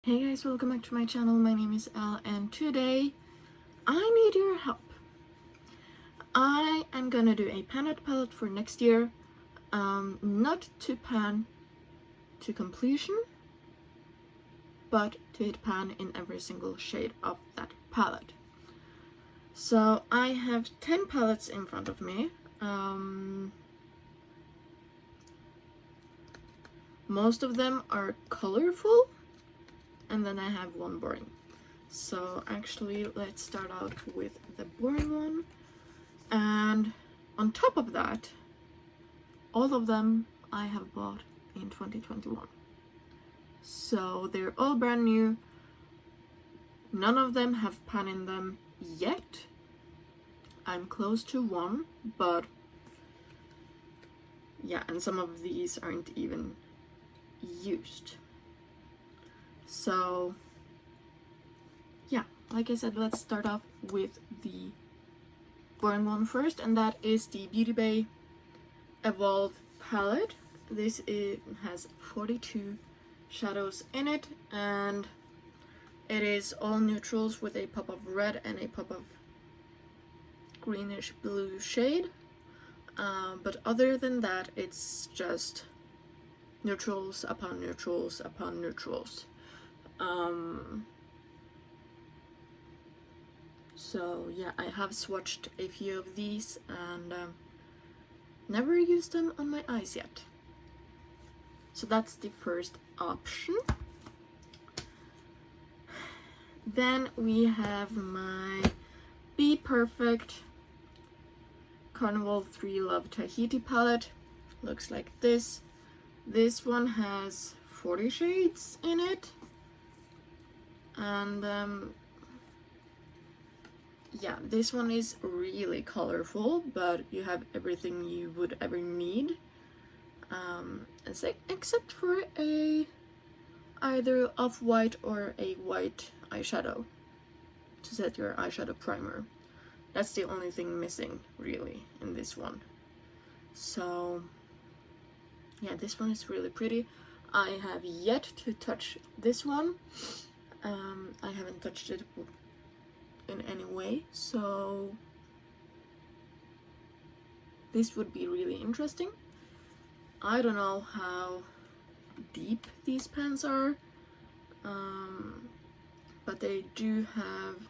Hey guys, welcome back to my channel. My name is Elle and today I need your help. I am gonna do a pan art palette for next year. Not to pan to completion, but to hit pan in every single shade of that palette. So I have 10 palettes in front of me. Most of them are colorful, and then I have one boring. So actually, let's start out with the boring one. And on top of that, all of them I have bought in 2021. So they're all brand new. None of them have pan in them yet. I'm close to one, but yeah, and some of these aren't even used. So yeah, like I said, let's start off with the boring one first, and that is the Beauty Bay Evolve palette. This has 42 shadows in it, and it is all neutrals with a pop of red and a pop of greenish blue shade. But other than that, it's just neutrals upon neutrals upon neutrals. So yeah, I have swatched a few of these and never used them on my eyes yet. So that's the first option. Then we have my Be Perfect Carnival 3 Love Tahiti palette. Looks like this. This one has 40 shades in it. And yeah, this one is really colorful, but you have everything you would ever need. Except for either off-white or a white eyeshadow to set your eyeshadow primer. That's the only thing missing, really, in this one. So yeah, this one is really pretty. I have yet to touch this one. I haven't touched it in any way, so this would be really interesting. I don't know how deep these pans are, but they do have,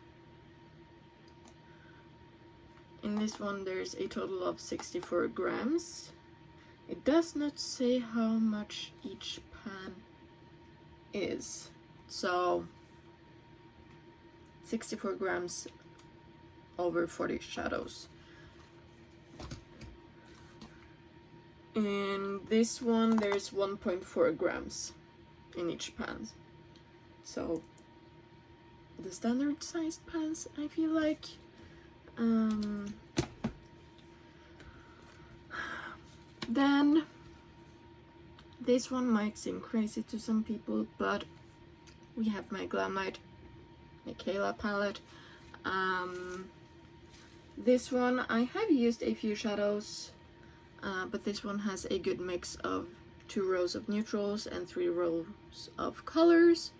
in this one there's a total of 64 grams. It does not say how much each pan is, so 64 grams over 40 shadows. In this one there's 1.4 grams in each pan, so the standard sized pans, I feel like. Then this one might seem crazy to some people, but we have my Glam Light Michaela palette. This one I have used a few shadows, but this one has a good mix of 2 rows of neutrals and 3 rows of colors.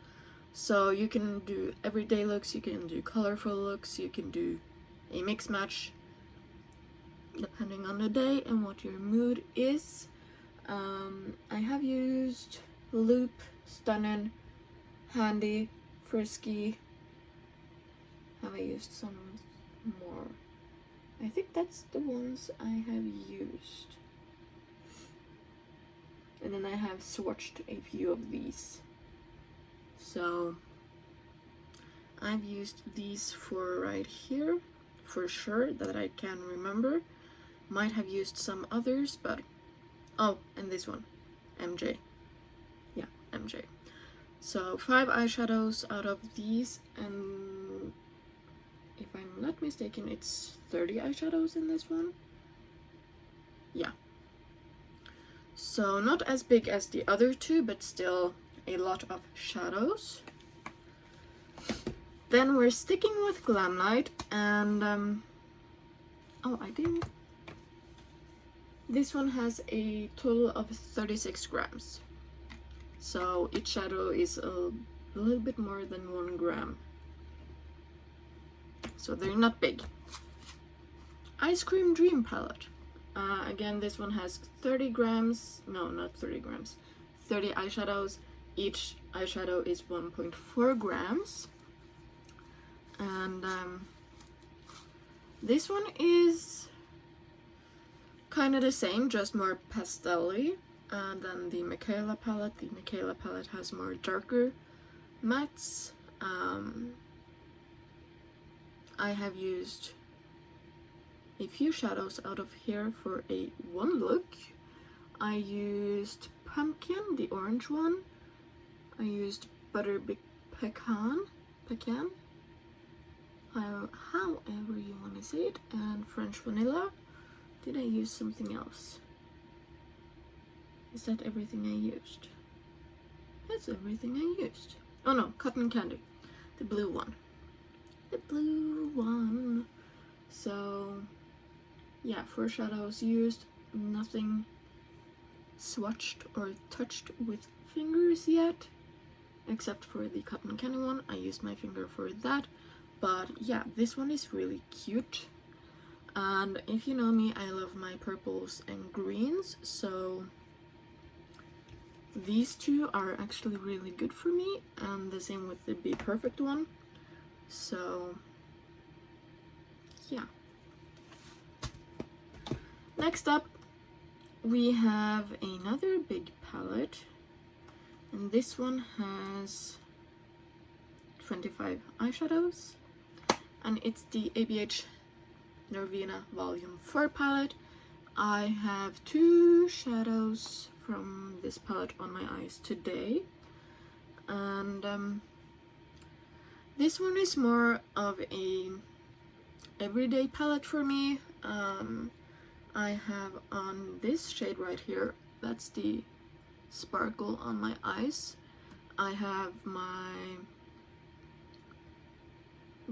So you can do everyday looks, you can do colorful looks, you can do a mix match depending on the day and what your mood is. I have used Loop, Stunning, Handy, Frisky. Have I used some more? I think that's the ones I have used. And then I have swatched a few of these. So I've used these for right here, for sure, that I can remember. Might have used some others, but oh, and this one, MJ. Yeah, MJ. So 5 eyeshadows out of these, and if I'm not mistaken, it's 30 eyeshadows in this one. Yeah. So not as big as the other two, but still a lot of shadows. Then we're sticking with Glam Light, and oh, I didn't. This one has a total of 36 grams. So each shadow is a a little bit more than 1 gram. So they're not big. Ice Cream Dream palette. Again, this one has 30 grams, no, not 30 grams, 30 eyeshadows. Each eyeshadow is 1.4 grams. And this one is kind of the same, just more pastel-y than the Michaela palette. The Michaela palette has more darker mattes. I have used a few shadows out of here for a one look. I used Pumpkin, the orange one. I used Butter Pecan, however you want to say it, and French Vanilla. Did I use something else? Is that everything I used? That's everything I used. Oh no, Cotton Candy, the blue one. The blue one. So yeah, 4 shadows used, nothing swatched or touched with fingers yet, except for the Cotton Candy one. I used my finger for that. But yeah, this one is really cute. And if you know me, I love my purples and greens, so these two are actually really good for me, and the same with the Be Perfect one. So yeah. Next up, we have another big palette, and this one has 25 eyeshadows, and it's the ABH Nervina Volume 4 palette. I have 2 shadows from this palette on my eyes today, and this one is more of a everyday palette for me. I have on this shade right here, that's the sparkle on my eyes. I have my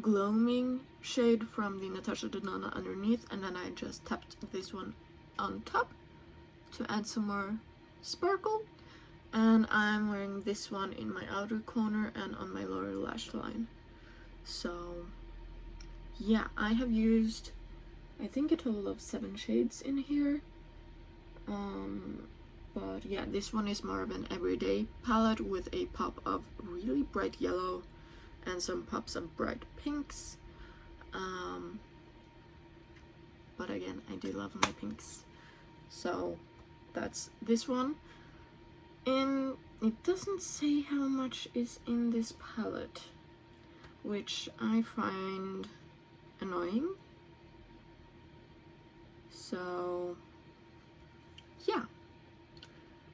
gloaming shade from the Natasha Denona underneath, and then I just tapped this one on top to add some more sparkle. And I'm wearing this one in my outer corner and on my lower lash line. So yeah, I have used, I think, a total of 7 shades in here. But yeah, this one is more of an everyday palette with a pop of really bright yellow and some pops of bright pinks. But again, I do love my pinks. So that's this one. And it doesn't say how much is in this palette, which I find annoying. So yeah,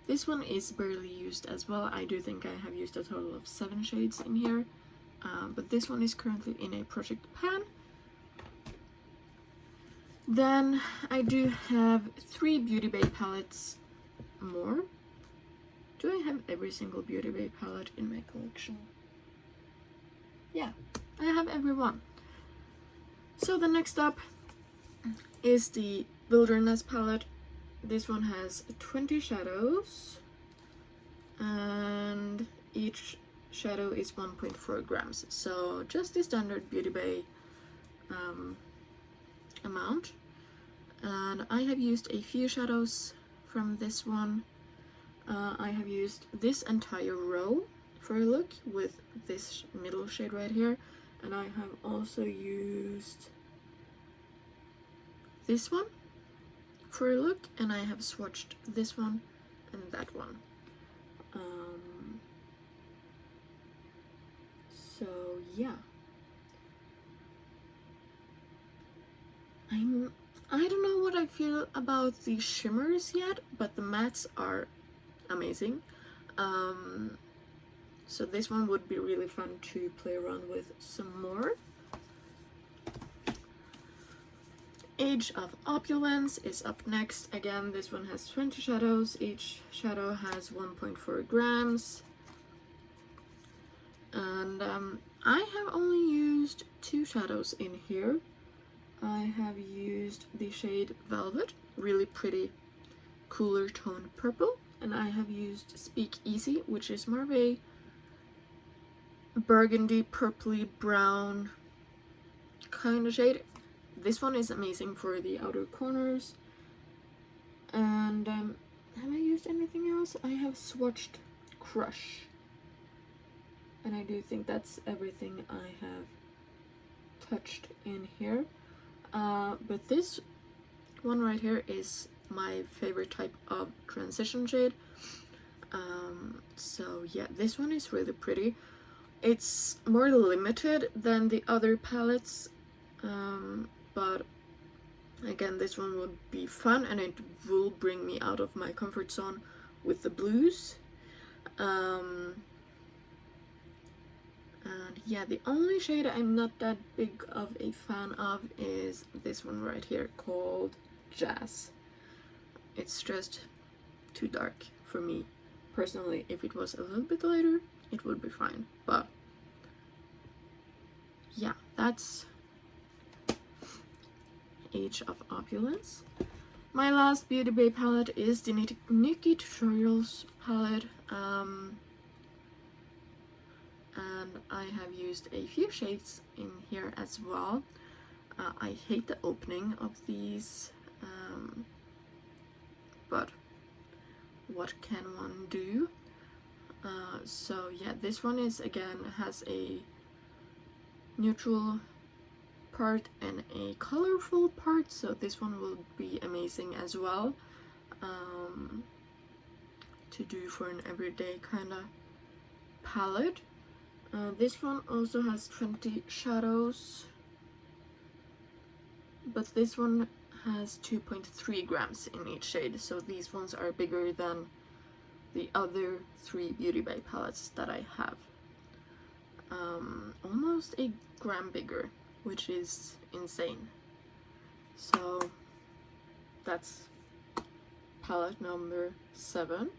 this one is barely used as well. I do think I have used a total of 7 shades in here, but this one is currently in a project pan. Then I do have 3 Beauty Bay palettes more. Do I have every single Beauty Bay palette in my collection? Yeah, I have every one. So the next up is the Wilderness palette. This one has 20 shadows, and each shadow is 1.4 grams. So just the standard Beauty Bay amount. And I have used a few shadows from this one. I have used this entire row for a look with this middle shade right here, and I have also used this one for a look, and I have swatched this one and that one. So yeah, I don't know what I feel about the shimmers yet, but the mattes are amazing. So this one would be really fun to play around with some more. Age of Opulence is up next. Again, this one has 20 shadows. Each shadow has 1.4 grams. And I have only used 2 shadows in here. I have used the shade Velvet, really pretty cooler toned purple, and I have used Speak Easy, which is more of a burgundy, purpley brown kind of shade. This one is amazing for the outer corners. And have I used anything else? I have swatched Crush, and I do think that's everything I have touched in here. But this one right here is my favorite type of transition shade. So yeah, this one is really pretty. It's more limited than the other palettes, but again, this one would be fun, and it will bring me out of my comfort zone with the blues. And yeah, the only shade I'm not that big of a fan of is this one right here called Jazz. It's just too dark for me personally. If it was a little bit lighter, it would be fine, but yeah, that's Age of Opulence. My last Beauty Bay palette is the Nikki Tutorials palette, and I have used a few shades in here as well. I hate the opening of these, but what can one do? So yeah, this one is again has a neutral part and a colorful part, so this one will be amazing as well to do for an everyday kind of palette. This one also has 20 shadows, but this one has 2.3 grams in each shade, so these ones are bigger than the other 3 Beauty Bay palettes that I have. Almost a gram bigger, which is insane. So that's palette number 7.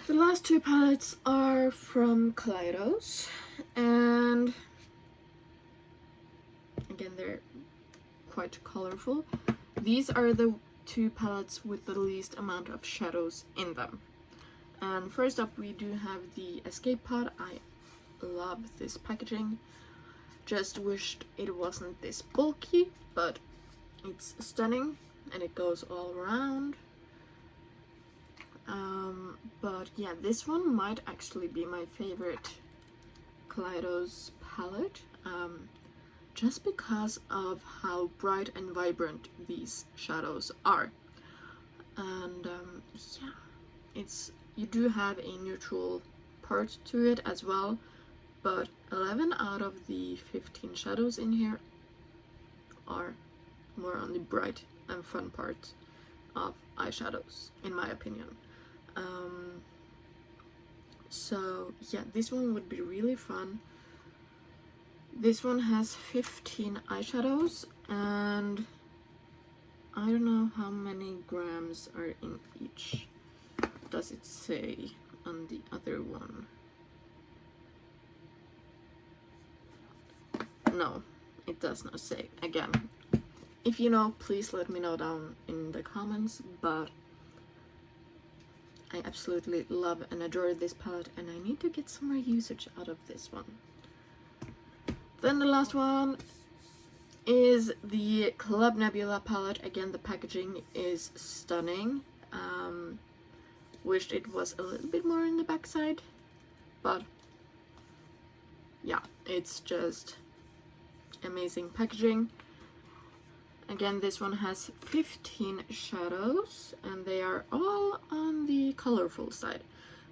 The last 2 palettes are from Kaleidos, and again, they're quite colorful. These are the 2 palettes with the least amount of shadows in them. And first up, we do have the Escape Pod. I love this packaging. Just wished it wasn't this bulky, but it's stunning and it goes all around. But yeah, this one might actually be my favorite Kaleidos palette, just because of how bright and vibrant these shadows are. And yeah, you do have a neutral part to it as well, but 11 out of the 15 shadows in here are more on the bright and fun part of eyeshadows, in my opinion. So yeah, this one would be really fun. This one has 15 eyeshadows, and I don't know how many grams are in each. Does it say on the other one? No, it does not say. Again, if you know, please let me know down in the comments, but I absolutely love and adore this palette, and I need to get some more usage out of this one. Then the last one is the Club Nebula palette. Again, the packaging is stunning. Wished it was a little bit more in the backside, but yeah, it's just amazing packaging. Again, this one has 15 shadows, and they are all on the colorful side.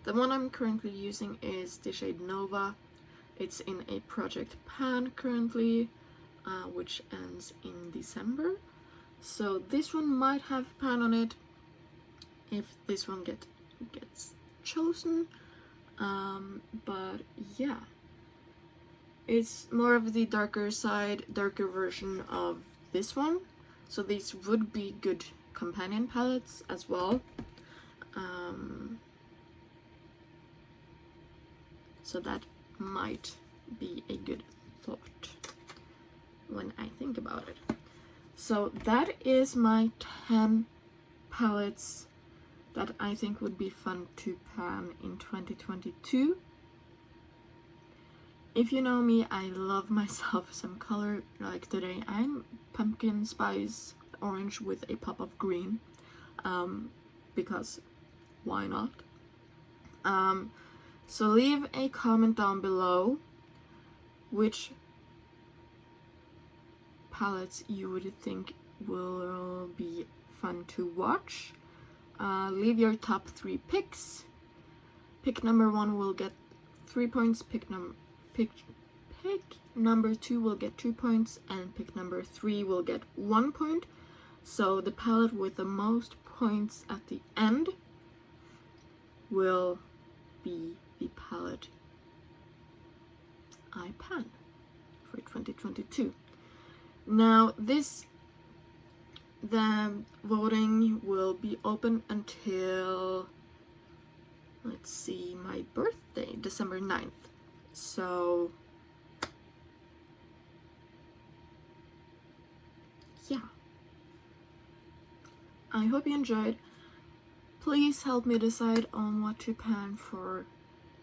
The one I'm currently using is the shade Nova. It's in a Project Pan currently, which ends in December. So this one might have pan on it if this one gets chosen. But yeah, it's more of the darker version of this one. So these would be good companion palettes as well. So that might be a good thought when I think about it. So that is my 10 palettes that I think would be fun to pan in 2022. If you know me, I love myself some color. Like today, I'm pumpkin spice orange with a pop of green, because why not? So leave a comment down below which palettes you would think will be fun to watch. Leave your top 3 picks. Pick number 1 will get 3 points, pick number 2 will get 2 points, and pick number 3 will get 1 point. So the palette with the most points at the end will be the palette I pan for 2022. Now the voting will be open until, let's see, my birthday, December 9th. So yeah, I hope you enjoyed. Please help me decide on what to pan for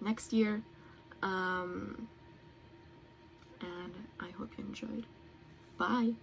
next year, and I hope you enjoyed. Bye.